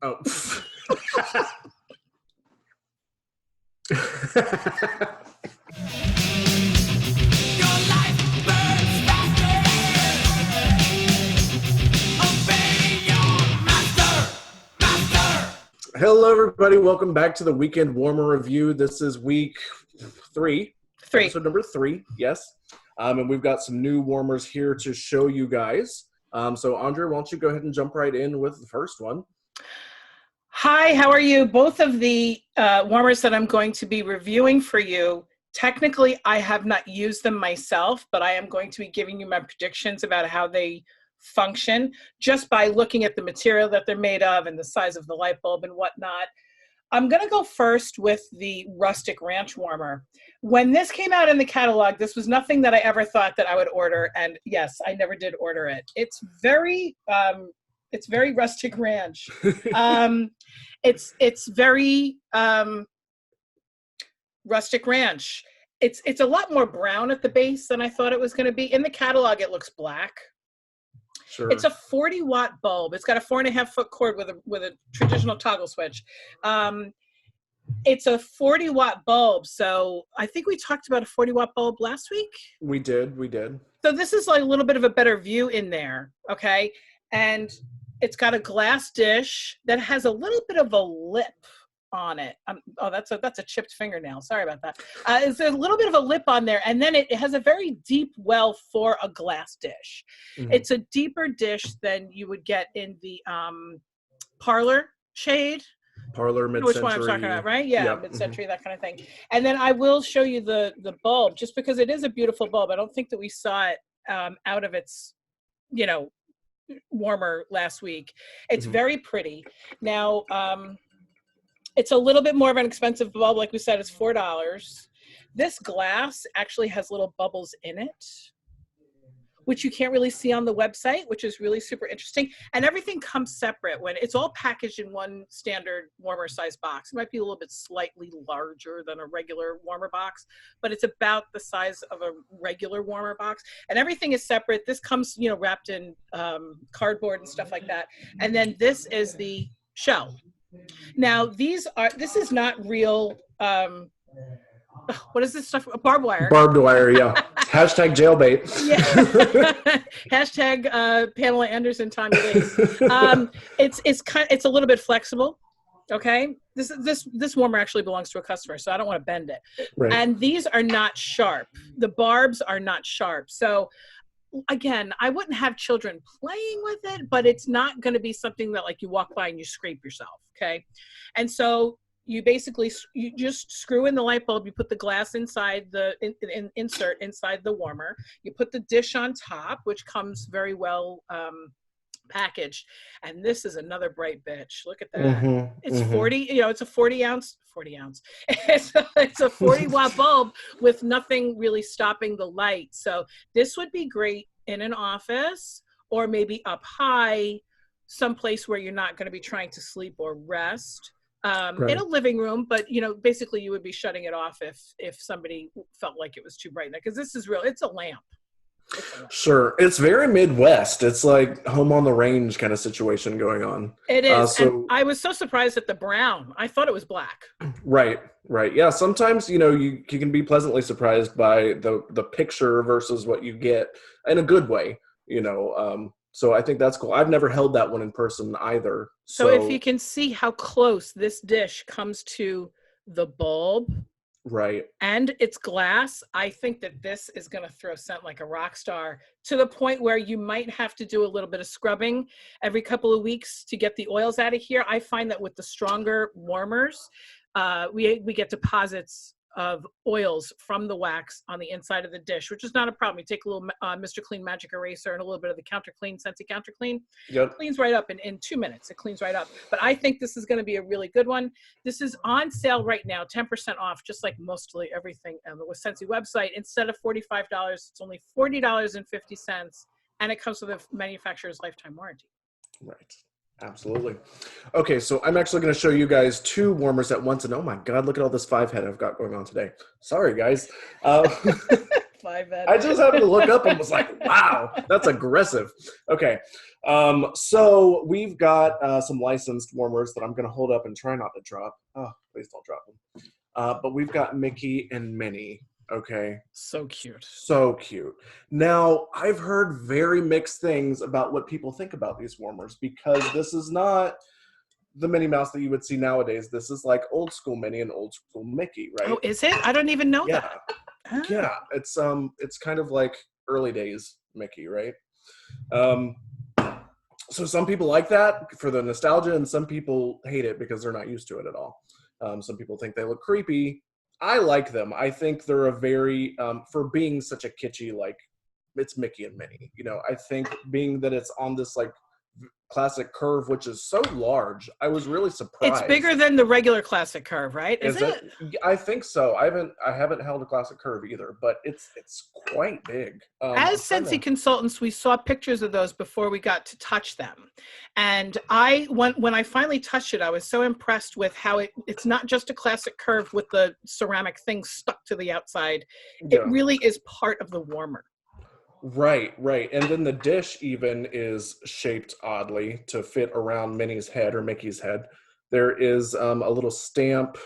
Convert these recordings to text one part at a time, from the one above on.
Oh. Hello, everybody. Welcome back to the Weekend Warmer Review. This is week three. Episode number 3, yes. And we've got some new warmers here to show you guys. So, Andrea, why don't you go ahead and jump right in with the first one? Hi, how are you? Both of the warmers that I'm going to be reviewing for you, technically I have not used them myself, but I am going to be giving you my predictions about how they function just by looking at the material that they're made of and the size of the light bulb and whatnot. I'm going to go first with the Rustic Ranch warmer. When this came out in the catalog, this was nothing that I ever thought that I would order, and yes, I never did order it. It's very Rustic Ranch. It's very Rustic Ranch. It's a lot more brown at the base than I thought it was going to be. In the catalog, it looks black. Sure. It's a 40-watt bulb. It's got a 4.5-foot cord with a traditional toggle switch. It's a 40-watt bulb. So I think we talked about a 40-watt bulb last week. We did. So this is like a little bit of a better view in there, okay? And it's got a glass dish that has a little bit of a lip on it. That's a chipped fingernail. Sorry about that. It's a little bit of a lip on there, and then it has a very deep well for a glass dish. Mm-hmm. It's a deeper dish than you would get in the parlor shade. Parlor, mid-century. Which one I'm talking about, right? Yeah, yep. Mid-century, that kind of thing. And then I will show you the bulb, just because it is a beautiful bulb. I don't think that we saw it out of its, warmer last week. It's very pretty. Now, it's a little bit more of an expensive bulb. Like we said, it's $4. This glass actually has little bubbles in it, which you can't really see on the website, which is really super interesting. And everything comes separate when it's all packaged in one standard warmer size box. It might be a little bit slightly larger than a regular warmer box, but it's about the size of a regular warmer box. And everything is separate. This comes, wrapped in cardboard and stuff like that. And then this is the shell. Now, this is not real, what is this stuff? Barbed wire. Barbed wire, yeah. Hashtag jailbait. Yeah. Hashtag Pamela Anderson, Tommy Lee. It's a little bit flexible. Okay. This warmer actually belongs to a customer, so I don't want to bend it. Right. And these are not sharp. The barbs are not sharp. So again, I wouldn't have children playing with it, but it's not going to be something that like you walk by and you scrape yourself. Okay. And so you just screw in the light bulb. You put the glass inside the insert inside the warmer. You put the dish on top, which comes very well packaged. And this is another bright bitch. Look at that. It's 40. It's a 40 ounce. It's a 40-watt bulb with nothing really stopping the light. So this would be great in an office or maybe up high, someplace where you're not going to be trying to sleep or rest. Right. In a living room, but basically you would be shutting it off if somebody felt like it was too bright, because this is real. It's a lamp. Sure. It's very Midwest. It's like home on the range kind of situation going on. It is. And I was so surprised at the brown. I thought it was black. Right. Yeah. Sometimes, you can be pleasantly surprised by the picture versus what you get in a good way, So I think that's cool. I've never held that one in person either. So if you can see how close this dish comes to the bulb, right, and it's glass, I think that this is going to throw scent like a rock star, to the point where you might have to do a little bit of scrubbing every couple of weeks to get the oils out of here. I find that with the stronger warmers, we get deposits of oils from the wax on the inside of the dish, which is not a problem. You take a little Mr. Clean Magic Eraser and a little bit of the Counter Clean, Scentsy Counter Clean. Yep. It cleans right up in 2 minutes. It cleans right up. But I think this is going to be a really good one. This is on sale right now, 10% off, just like mostly everything on the Scentsy website. Instead of $45, it's only $40.50, and it comes with a manufacturer's lifetime warranty. Right. Absolutely. Okay, so I'm actually going to show you guys 2 warmers at once, and oh my God, look at all this 5 head I've got going on today. Sorry, guys. I just happened to look up and was like, wow, that's aggressive. Okay. So we've got some licensed warmers that I'm going to hold up and try not to drop. Oh, please don't drop them. But we've got Mickey and Minnie. Okay. So cute. So cute. Now, I've heard very mixed things about what people think about these warmers, because this is not the Minnie Mouse that you would see nowadays. This is like old school Minnie and old school Mickey, right? Oh, is it? I don't even know that. Oh. Yeah, it's kind of like early days Mickey, right? So some people like that for the nostalgia, and some people hate it because they're not used to it at all. Some people think they look creepy. I like them. I think they're a very, for being such a kitschy, like, it's Mickey and Minnie. You know, I think being that it's on this, like, classic curve, which is so large, I was really surprised. It's bigger than the regular classic curve, right? Is it? I think so. I haven't held a classic curve either, but it's quite big. As scentsy consultants, we saw pictures of those before we got to touch them, and when I finally touched it, I was so impressed with how it's not just a classic curve with the ceramic thing stuck to the outside. Yeah. It really is part of the warmer. Right. And then the dish even is shaped oddly to fit around Minnie's head or Mickey's head. There is a little stamp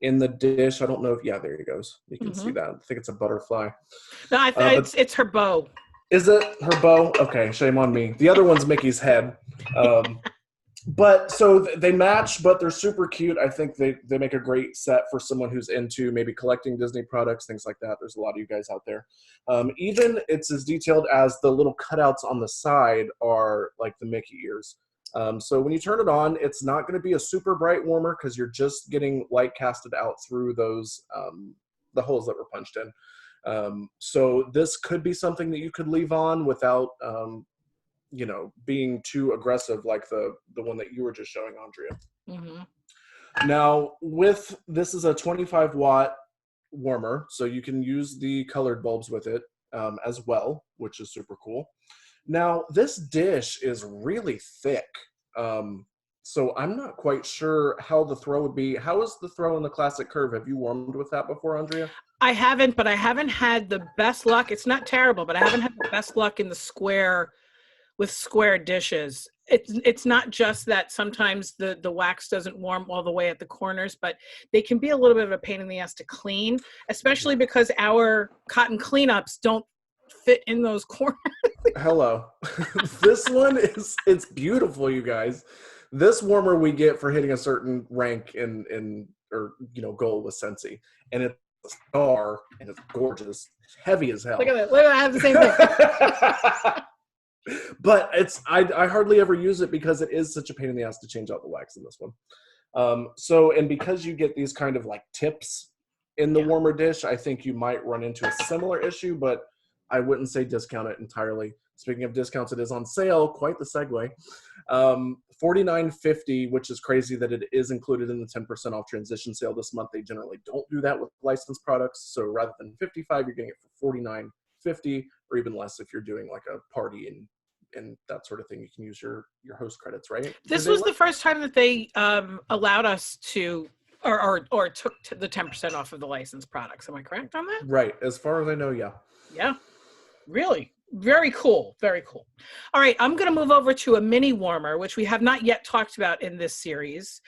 in the dish. I don't know if, there he goes. You can see that. I think it's a butterfly. No, it's her bow. Is it her bow? Okay, shame on me. The other one's Mickey's head. But so they match, but they're super cute. I think they make a great set for someone who's into maybe collecting Disney products, things like that. There's a lot of you guys out there. Even it's as detailed as the little cutouts on the side are like the Mickey ears. So when you turn it on, it's not going to be a super bright warmer because you're just getting light casted out through those the holes that were punched in. So this could be something that you could leave on without being too aggressive like the one that you were just showing, Andrea. Now, this is a 25 watt warmer, so you can use the colored bulbs with it as well, which is super cool. Now, this dish is really thick, so I'm not quite sure how the throw would be. How is the throw in the classic curve? Have you warmed with that before, Andrea? I haven't, but I haven't had the best luck. It's not terrible, but I haven't had the best luck in the square dishes. It's not just that sometimes the wax doesn't warm all the way at the corners, but they can be a little bit of a pain in the ass to clean, especially because our cotton cleanups don't fit in those corners. Hello. This one it's beautiful, you guys. This warmer we get for hitting a certain rank in goal with Scentsy, and it's a star and it's gorgeous. It's heavy as hell. Look at that. I have the same thing. But I hardly ever use it because it is such a pain in the ass to change out the wax in this one. And because you get these kind of like tips in the warmer dish, I think you might run into a similar issue, but I wouldn't say discount it entirely. Speaking of discounts, it is on sale. Quite the segue. $49.50, which is crazy that it is included in the 10% off transition sale this month. They generally don't do that with licensed products. So rather than $55, you're getting it for $49.50, or even less if you're doing like a party and that sort of thing. You can use your host credits, right? This was the first time that they allowed us to or took the 10% off of the licensed products. Am I correct on that? Right. As far as I know, yeah. Yeah. Really? Very cool. Very cool. All right. I'm going to move over to a mini warmer, which we have not yet talked about in this series.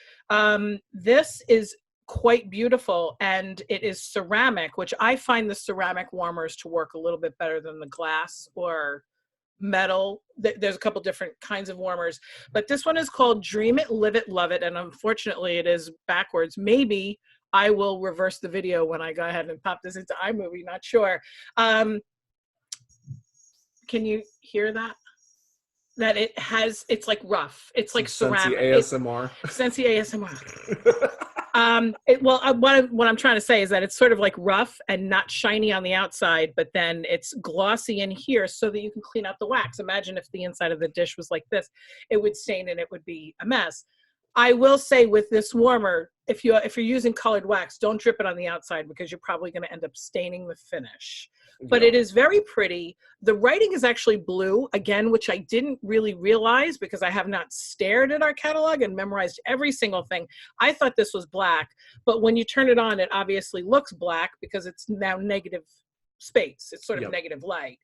This is quite beautiful, and it is ceramic, which I find the ceramic warmers to work a little bit better than the glass or metal. There's a couple different kinds of warmers, but this one is called Dream It, Live It, Love It, and unfortunately it is backwards. Maybe I will reverse the video when I go ahead and pop this into iMovie, not sure. Can you hear that? That it's like rough. It's like ceramic. ASMR. Scentsy ASMR. What I'm trying to say is that it's sort of like rough and not shiny on the outside, but then it's glossy in here so that you can clean out the wax. Imagine if the inside of the dish was like this, it would stain and it would be a mess. I will say with this warmer, if you're using colored wax, don't drip it on the outside because you're probably going to end up staining the finish. But it is very pretty. The writing is actually blue, again, which I didn't really realize because I have not stared at our catalog and memorized every single thing. I thought this was black, but when you turn it on, it obviously looks black because it's now negative space. It's sort of negative light.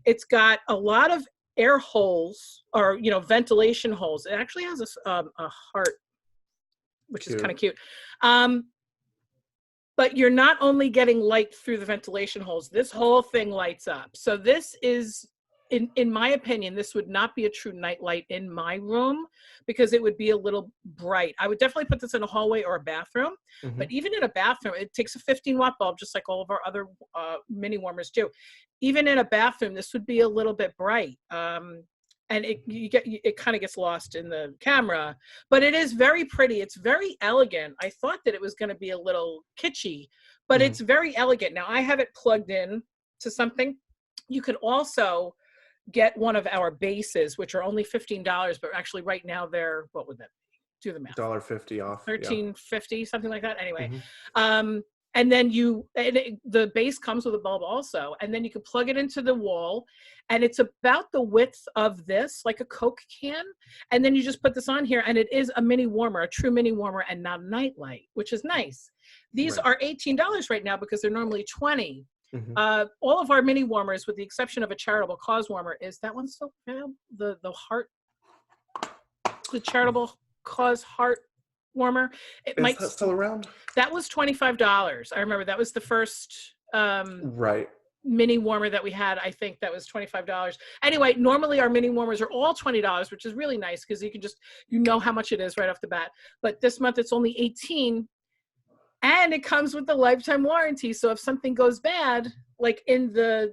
It's got a lot of air holes, or ventilation holes. It actually has a heart, which is kind of cute. But you're not only getting light through the ventilation holes, this whole thing lights up. So this is, in my opinion, this would not be a true night light in my room, because it would be a little bright. I would definitely put this in a hallway or a bathroom, but even in a bathroom, it takes a 15-watt bulb, just like all of our other mini warmers do. Even in a bathroom, this would be a little bit bright. And it kind of gets lost in the camera, but it is very pretty. It's very elegant. I thought that it was going to be a little kitschy, but it's very elegant. Now I have it plugged in to something. You could also get one of our bases, which are only $15, but actually right now they're, what would that be? Do the math. $1.50 off. $13.50, something like that. Anyway, and then the base comes with a bulb also, and then you can plug it into the wall, and it's about the width of this, like a Coke can, and then you just put this on here, and it is a mini warmer, a true mini warmer, and not a night light, which is nice. These are $18 right now because they're normally $20. All of our mini warmers, with the exception of a charitable cause warmer, is that one still the heart, the charitable cause heart warmer? Is that still around? That was $25. I remember that was the first mini warmer that we had. I think that was $25. Anyway, normally our mini warmers are all $20, which is really nice because you can just, how much it is right off the bat. But this month it's only $18, and it comes with the lifetime warranty. So if something goes bad, like in the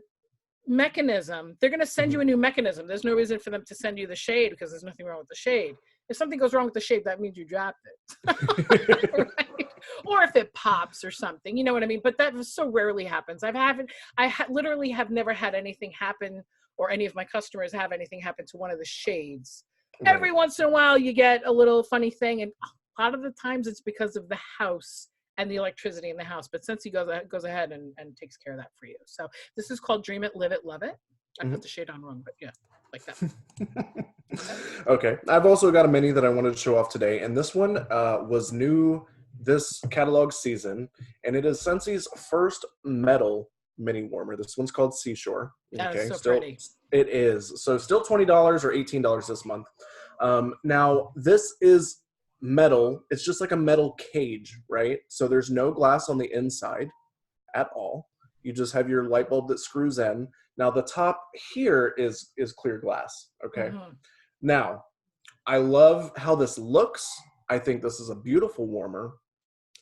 mechanism, they're going to send you a new mechanism. There's no reason for them to send you the shade, because there's nothing wrong with the shade. If something goes wrong with the shade, that means you dropped it. Right? Or if it pops or something, you know what I mean? But that so rarely happens. Literally have never had anything happen, or any of my customers have anything happen to one of the shades. Every once in a while you get a little funny thing, and a lot of the times it's because of the house and the electricity in the house. But scentsy goes ahead and takes care of that for you. So this is called Dream It, Live It, Love It. I put the shade on wrong, but yeah, like that. Okay. I've also got a mini that I wanted to show off today, and this one was new this catalog season, and it is Scentsy's first metal mini warmer. This one's called Seashore. That is so pretty. It is. So still $20 or $18 this month. Now, this is metal. It's just like a metal cage, right? So there's no glass on the inside at all. You just have your light bulb that screws in. Now the top here is clear glass, okay? Now, I love how this looks. I think this is a beautiful warmer.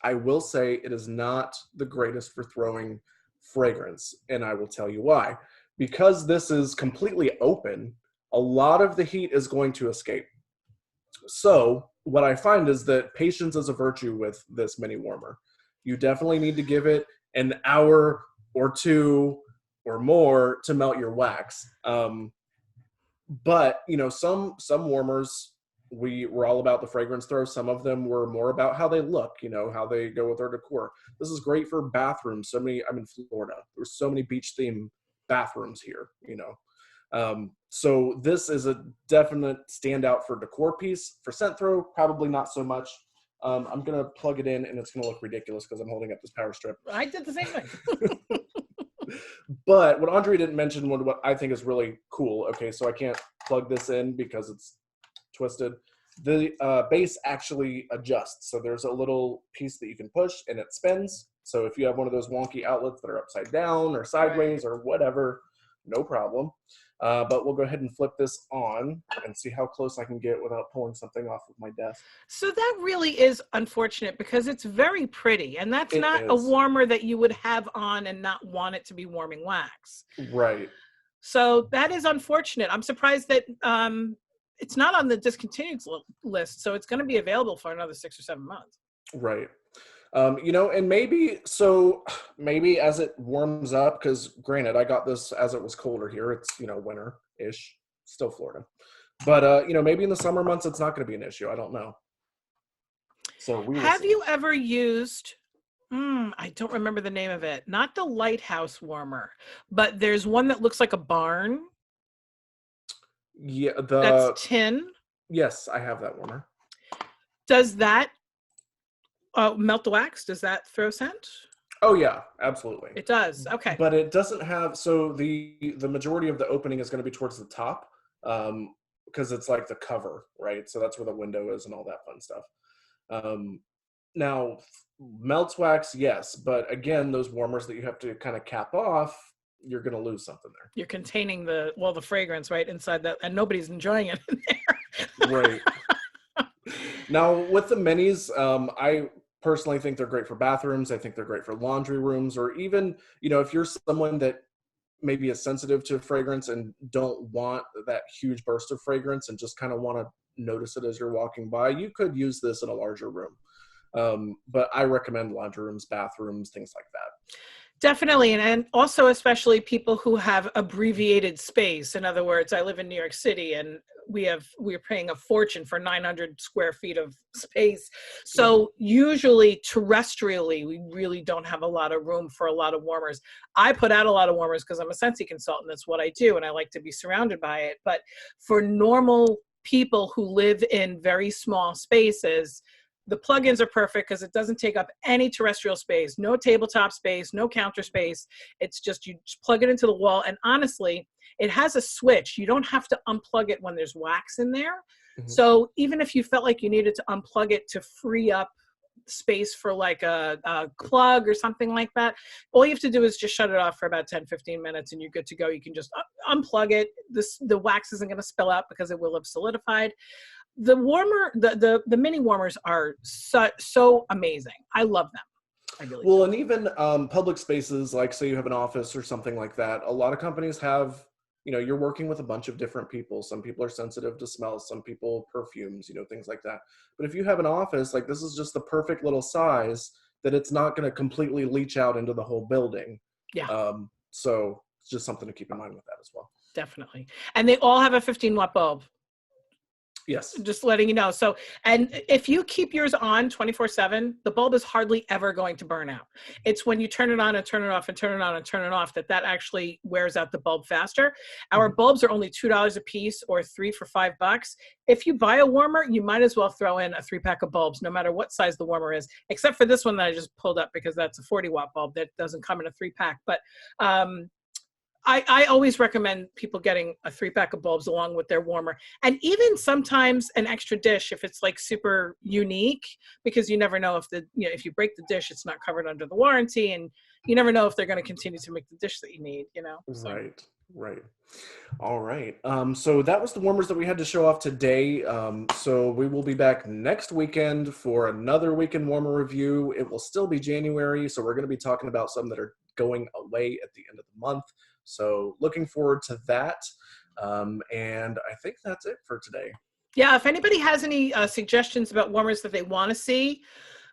I will say it is not the greatest for throwing fragrance, and I will tell you why. Because this is completely open, a lot of the heat is going to escape. So what I find is that patience is a virtue with this mini warmer. You definitely need to give it an hour or two or more to melt your wax. But some warmers, we're all about the fragrance throw. Some of them were more about how they look, how they go with their decor. This is great for bathrooms. I'm in Florida. There's so many beach themed bathrooms here, so this is a definite standout for decor piece. For scent throw, probably not so much. I'm gonna plug it in, and it's gonna look ridiculous because I'm holding up this power strip. I did the same thing. But what Andre didn't mention, what I think is really cool. Okay, so I can't plug this in because it's twisted. The base actually adjusts. So there's a little piece that you can push, and it spins. So if you have one of those wonky outlets that are upside down or sideways or whatever, no problem. But we'll go ahead and flip this on and see how close I can get without pulling something off of my desk. So that really is unfortunate because it's very pretty, and that's not a warmer that you would have on and not want it to be warming wax. Right. So that is unfortunate. I'm surprised that it's not on the discontinued list, so it's going to be available for another 6 or 7 months. Right. And maybe as it warms up, because granted, I got this as it was colder here. It's, winter-ish, still Florida. But, maybe in the summer months, it's not going to be an issue. I don't know. So have you ever used, I don't remember the name of it, not the lighthouse warmer, but there's one that looks like a barn. Yeah. That's tin. Yes, I have that warmer. Does that melt the wax? Does that throw scent? Oh yeah, absolutely. It does. Okay. But it doesn't have, so the majority of the opening is going to be towards the top, because it's like the cover, right? So that's where the window is and all that fun stuff. Now, melts wax, yes, but again, those warmers that you have to kind of cap off, you're going to lose something there. You're containing the fragrance right inside that, and nobody's enjoying it in there. Right. Now, with the minis, I personally think they're great for bathrooms. I think they're great for laundry rooms, or even, if you're someone that maybe is sensitive to fragrance and don't want that huge burst of fragrance and just kind of want to notice it as you're walking by, you could use this in a larger room. But I recommend laundry rooms, bathrooms, things like that. Definitely. And also, especially people who have abbreviated space. In other words, I live in New York City and we're paying a fortune for 900 square feet of space. So usually terrestrially, we really don't have a lot of room for a lot of warmers. I put out a lot of warmers because I'm a scentsy consultant. That's what I do. And I like to be surrounded by it. But for normal people who live in very small spaces, the plugins are perfect because it doesn't take up any terrestrial space, no tabletop space, no counter space. It's just, you just plug it into the wall. And honestly, it has a switch. You don't have to unplug it when there's wax in there. Mm-hmm. So even if you felt like you needed to unplug it to free up space for like a plug or something like that, all you have to do is just shut it off for about 10-15 minutes and you're good to go. You can just unplug it. The wax isn't going to spill out because it will have solidified. The warmer, the mini warmers are so amazing. I love them. I really do. And even public spaces, like say you have an office or something like that, a lot of companies have, you're working with a bunch of different people. Some people are sensitive to smells, some people perfumes, things like that. But if you have an office, like this is just the perfect little size that it's not going to completely leach out into the whole building. Yeah. So it's just something to keep in mind with that as well. Definitely. And they all have a 15-watt bulb. Yes. Just letting you know. So, and if you keep yours on 24/7, the bulb is hardly ever going to burn out. It's when you turn it on and turn it off and turn it on and turn it off that actually wears out the bulb faster. Our bulbs are only $2 a piece or 3 for $5. If you buy a warmer, you might as well throw in a 3-pack of bulbs, no matter what size the warmer is, except for this one that I just pulled up because that's a 40-watt bulb that doesn't come in a 3-pack. But I always recommend people getting a 3-pack of bulbs along with their warmer, and even sometimes an extra dish if it's like super unique, because you never know if you break the dish, it's not covered under the warranty, and you never know if they're going to continue to make the dish that you need. So. Right. All right. So that was the warmers that we had to show off today. So we will be back next weekend for another weekend warmer review. It will still be January, so we're going to be talking about some that are going away at the end of the month. So looking forward to that. And I think that's it for today. Yeah, if anybody has any suggestions about warmers that they want to see,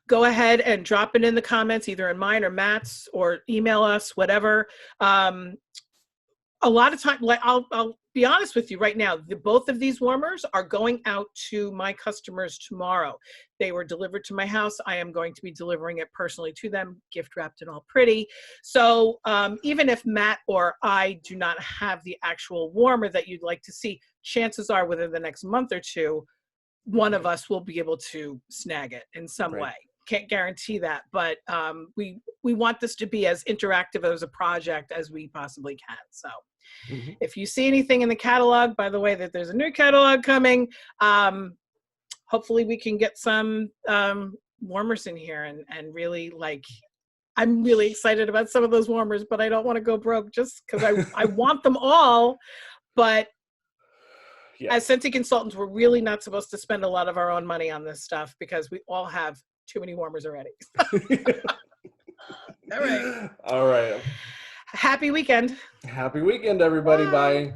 go ahead and drop it in the comments, either in mine or Matt's, or email us, whatever. A lot of time, like I'll be honest with you right now, both of these warmers are going out to my customers tomorrow. They were delivered to my house. I am going to be delivering it personally to them, gift wrapped and all pretty. So even if Matt or I do not have the actual warmer that you'd like to see, chances are within the next month or two, one of us will be able to snag it in some way. Can't guarantee that, but we want this to be as interactive as a project as we possibly can. So if you see anything in the catalog, by the way, that there's a new catalog coming, hopefully we can get some warmers in here and really I'm really excited about some of those warmers, but I don't want to go broke just because I want them all. But as scentsy consultants, we're really not supposed to spend a lot of our own money on this stuff because we all have too many warmers already. All right. Happy weekend. Happy weekend, everybody. Bye.